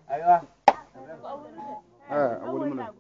ايوه اول منه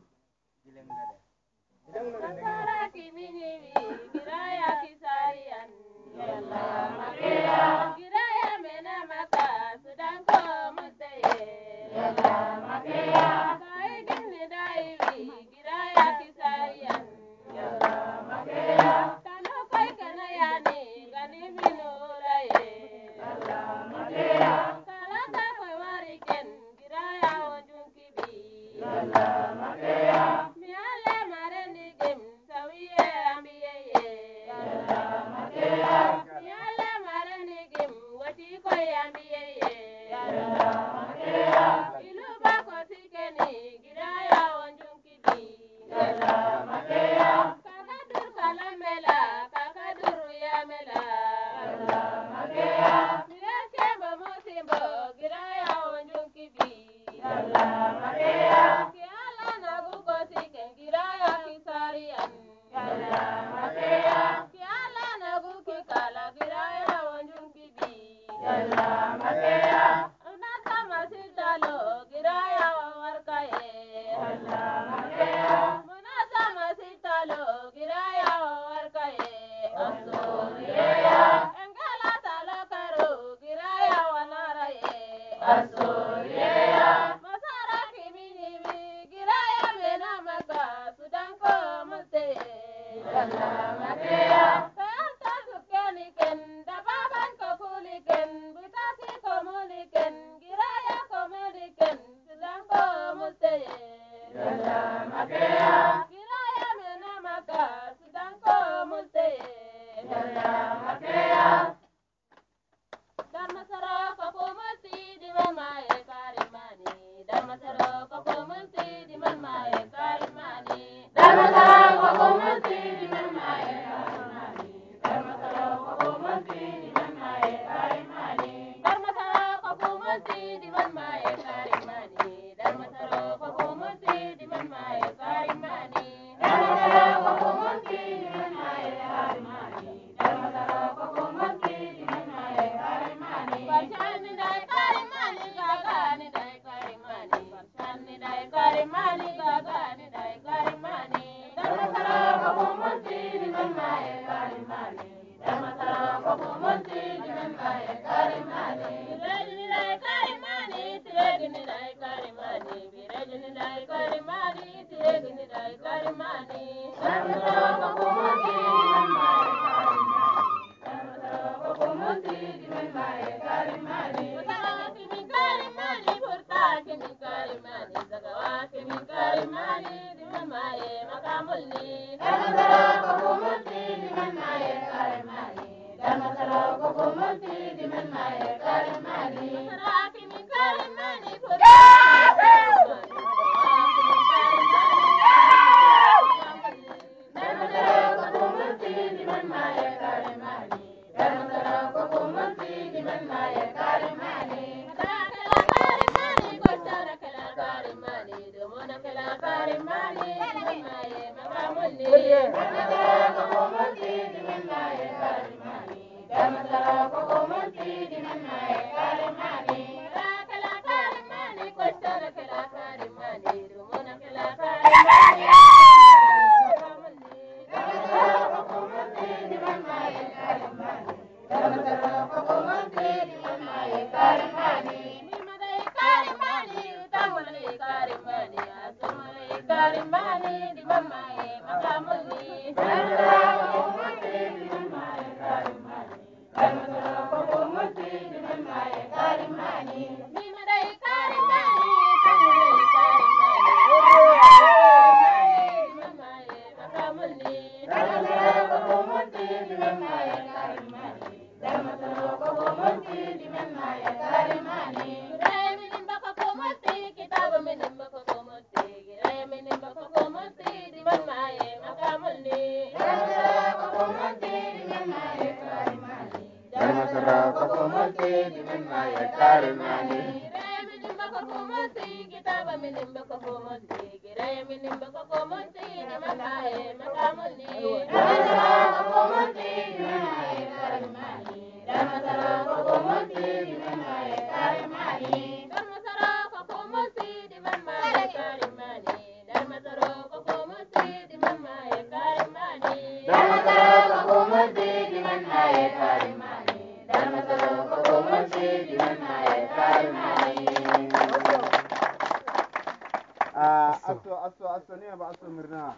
aso ni ba aso mirna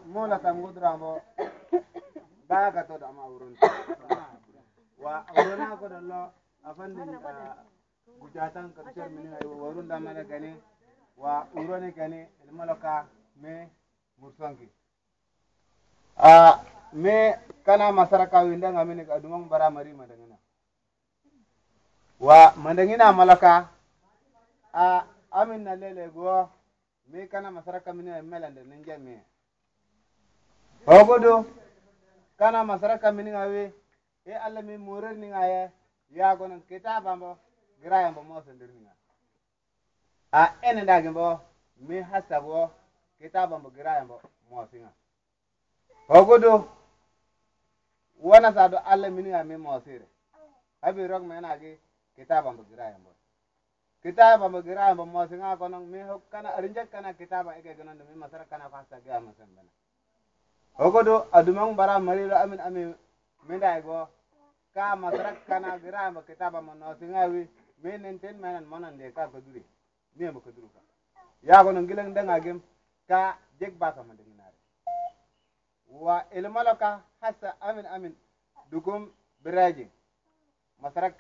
mola tam gudramo baga to da ma urun wa uruna ko dallo afandin gujatan karshen mini ay warun da mana gane wa urone gane ilmalaka me mursangi me kana masaraka winda ngamini kadumang bara mari madangina wa madangina malaka amin na lele go me kana masaraka mini melande ninja me hogodo kana masaraka mini ngawe alla me morer ni ngaye ya gonon kitaba mbo graya mbo mo sendirninga ene dagi mbo me hasabo kitaba mbo graya mbo mo singa hogodo wana sado alla mini ya me mo sire abi rog me na gi kitaba mbo graya mbo mo singa gonon me kana arinjak kana kitaba ege gonon me masara kana fasta ga mo sembana hogodo adumang bara marilo amin menda go ka masarak kana gira ma kitaba mo no singawi me nenten manan monan de ka gaduri me mo kaduru ka ya go ngilang danga gem ka jeg ba ka mandinare wa ilmalaka hasa amin dukum biraji masarak